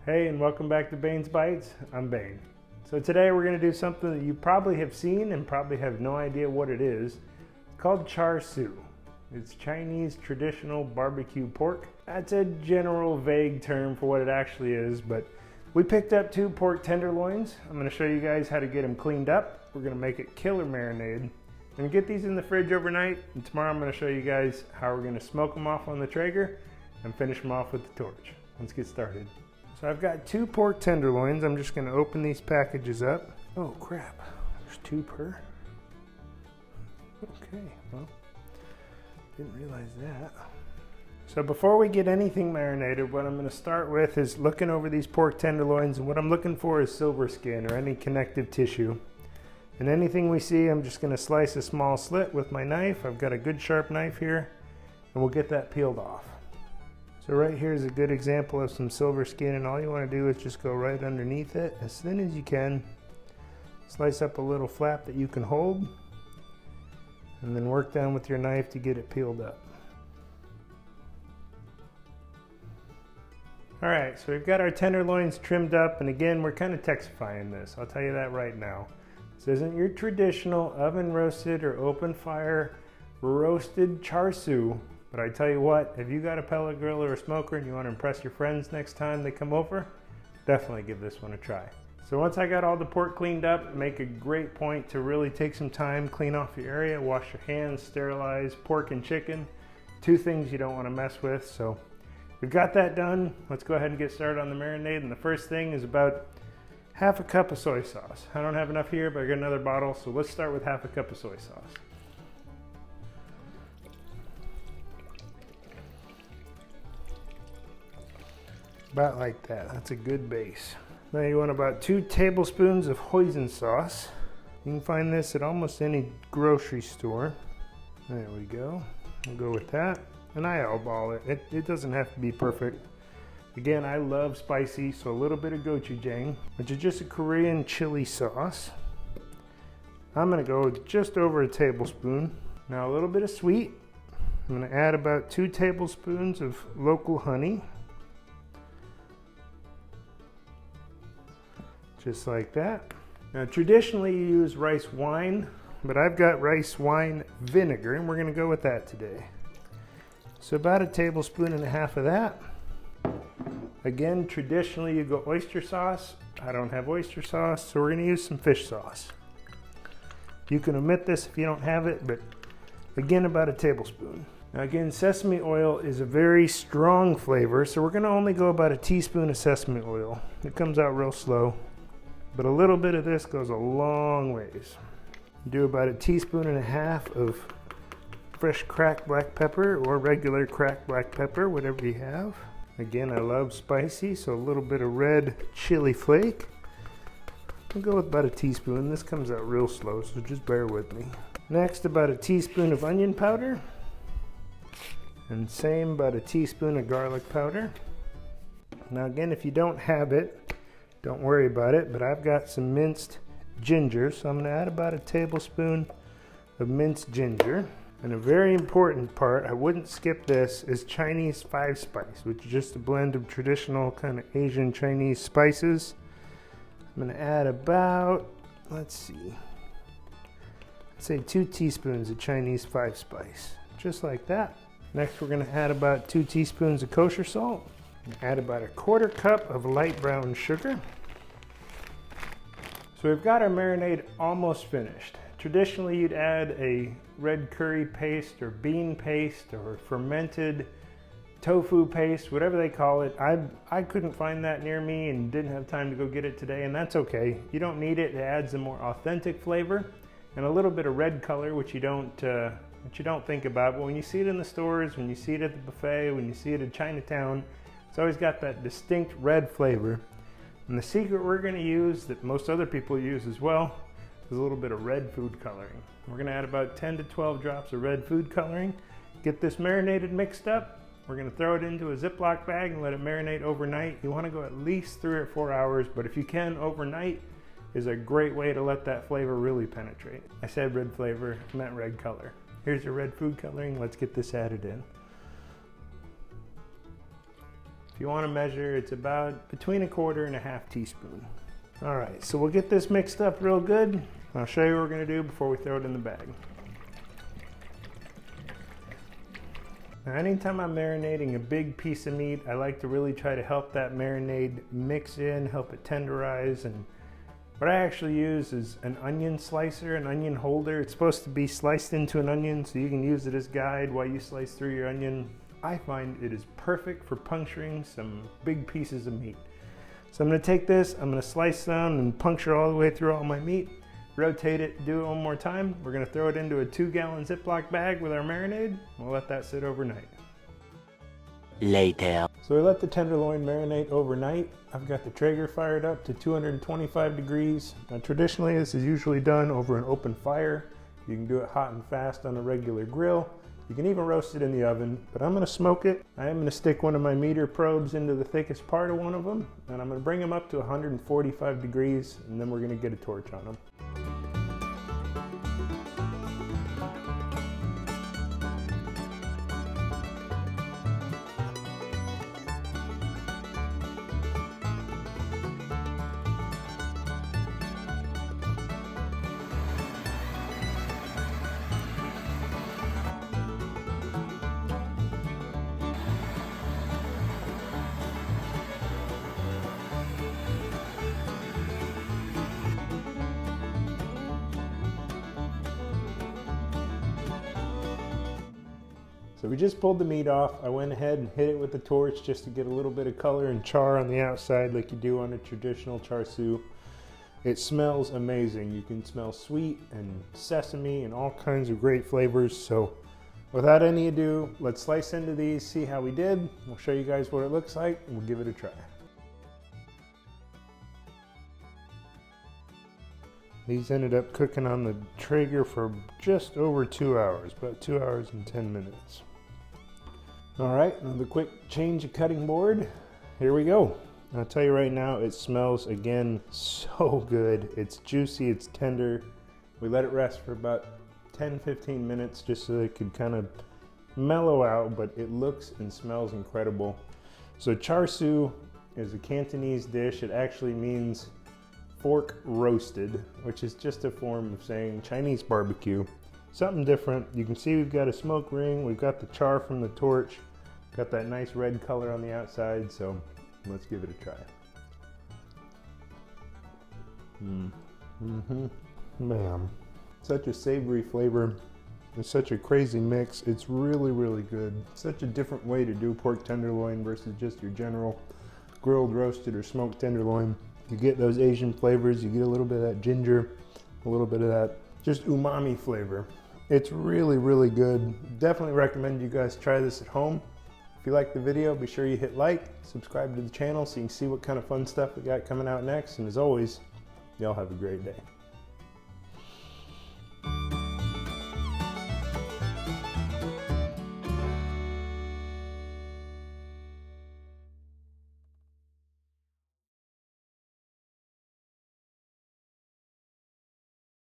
Hey, and welcome back to Bain's Bites. I'm Bain. So today we're going to do something that you probably have seen and probably have no idea what it is. It's called Char Siu. It's Chinese traditional barbecue pork. That's a general vague term for what it actually is, but we picked up 2 pork tenderloins. I'm going to show you guys how to get them cleaned up. We're going to make it killer marinade. I'm going to get these in the fridge overnight, and tomorrow I'm going to show you guys how we're going to smoke them off on the Traeger and finish them off with the torch. Let's get started. So I've got 2 pork tenderloins. I'm just going to open these packages up. Oh crap, there's 2 per. Okay, well, didn't realize that. So before we get anything marinated, what I'm going to start with is looking over these pork tenderloins, and what I'm looking for is silver skin or any connective tissue. And anything we see, I'm just going to slice a small slit with my knife. I've got a good sharp knife here, and we'll get that peeled off. So right here is a good example of some silver skin, and all you want to do is just go right underneath it as thin as you can. Slice up a little flap that you can hold, and then work down with your knife to get it peeled up. All right, so we've got our tenderloins trimmed up, and again, we're kind of Texifying this. I'll tell you that right now. This isn't your traditional oven roasted or open fire roasted char siu. But I tell you what, if you got a pellet grill or a smoker and you want to impress your friends next time they come over, definitely give this one a try. So once I got all the pork cleaned up, make a great point to really take some time, clean off your area, wash your hands, sterilize pork and chicken. 2 things you don't want to mess with. So we've got that done. Let's go ahead and get started on the marinade. And the first thing is about half a cup of soy sauce. I don't have enough here, but I got another bottle. So let's start with half a cup of soy sauce. About like that. That's a good base. Now you want about 2 tablespoons of Hoisin sauce. You can find this at almost any grocery store. There we go. We'll go with that. And I eyeball it. It doesn't have to be perfect. Again, I love spicy, so a little bit of Gochujang, which is just a Korean chili sauce. I'm going to go with just over a tablespoon. Now a little bit of sweet. I'm going to add about 2 tablespoons of local honey. Just like that. Now traditionally you use rice wine, but I've got rice wine vinegar, and we're going to go with that today. So about 1.5 tablespoons of that. Again, traditionally you go oyster sauce. I don't have oyster sauce, so we're going to use some fish sauce. You can omit this if you don't have it, but again, about 1 tablespoon. Now again, sesame oil is a very strong flavor, so we're going to only go about 1 teaspoon of sesame oil. It comes out real slow, but a little bit of this goes a long ways. Do about 1.5 teaspoons of fresh cracked black pepper or regular cracked black pepper, whatever you have. Again, I love spicy, so a little bit of red chili flake. I'll go with about 1 teaspoon. This comes out real slow, so just bear with me. Next, about 1 teaspoon of onion powder. And same, about 1 teaspoon of garlic powder. Now again, if you don't have it, don't worry about it, but I've got some minced ginger, so I'm going to add about 1 tablespoon of minced ginger. And a very important part, I wouldn't skip this, is Chinese 5-spice, which is just a blend of traditional kind of Asian Chinese spices. I'm going to add about, let's see, I'd say 2 teaspoons of Chinese 5-spice, just like that. Next, we're going to add about 2 teaspoons of kosher salt. Add about 1/4 cup of light brown sugar. So we've got our marinade almost finished. Traditionally, you'd add a red curry paste or bean paste or fermented tofu paste, whatever they call it. I couldn't find that near me and didn't have time to go get it today, and that's okay. You don't need it. It adds a more authentic flavor and a little bit of red color, which you don't think about. But when you see it in the stores, when you see it at the buffet, when you see it in Chinatown, it's always got that distinct red flavor. And the secret we're going to use, that most other people use as well, is a little bit of red food coloring. We're going to add about 10 to 12 drops of red food coloring. Get this marinated mixed up. We're going to throw it into a Ziploc bag and let it marinate overnight. You want to go at least 3 or 4 hours, but if you can, overnight is a great way to let that flavor really penetrate. I said red flavor, I meant red color. Here's your red food coloring. Let's get this added in. If you want to measure, it's about between 1/4 and 1/2 teaspoon. All right, so we'll get this mixed up real good. I'll show you what we're gonna do before we throw it in the bag. Now, anytime I'm marinating a big piece of meat, I like to really try to help that marinade mix in, help it tenderize. And what I actually use is an onion slicer, an onion holder. It's supposed to be sliced into an onion, so you can use it as guide while you slice through your onion. I find it is perfect for puncturing some big pieces of meat. So I'm gonna take this, I'm gonna slice down and puncture all the way through all my meat, rotate it, do it one more time. We're gonna throw it into a 2-gallon Ziploc bag with our marinade. We'll let that sit overnight. Later. So we let the tenderloin marinate overnight. I've got the Traeger fired up to 225 degrees. Now traditionally this is usually done over an open fire. You can do it hot and fast on a regular grill. You can even roast it in the oven, but I'm gonna smoke it. I am gonna stick one of my meter probes into the thickest part of one of them, and I'm gonna bring them up to 145 degrees, and then we're gonna get a torch on them. So we just pulled the meat off. I went ahead and hit it with the torch just to get a little bit of color and char on the outside like you do on a traditional char siu. It smells amazing. You can smell sweet and sesame and all kinds of great flavors. So without any ado, let's slice into these, see how we did. We'll show you guys what it looks like and we'll give it a try. These ended up cooking on the Traeger for just over 2 hours, about 2 hours and 10 minutes. All right, another quick change of cutting board. Here we go. I'll tell you right now, it smells, again, so good. It's juicy, it's tender. We let it rest for about 10-15 minutes just so it could kind of mellow out, but it looks and smells incredible. So char siu is a Cantonese dish. It actually means fork roasted, which is just a form of saying Chinese barbecue. Something different. You can see we've got a smoke ring, we've got the char from the torch, got that nice red color on the outside, so let's give it a try. Man, such a savory flavor. It's such a crazy mix. It's really, really good. Such a different way to do pork tenderloin versus just your general grilled, roasted, or smoked tenderloin. You get those Asian flavors, you get a little bit of that ginger, a little bit of that just umami flavor. It's really, really good. Definitely recommend you guys try this at home. If you like the video, be sure you hit like, subscribe to the channel so you can see what kind of fun stuff we got coming out next. And as always, y'all have a great day.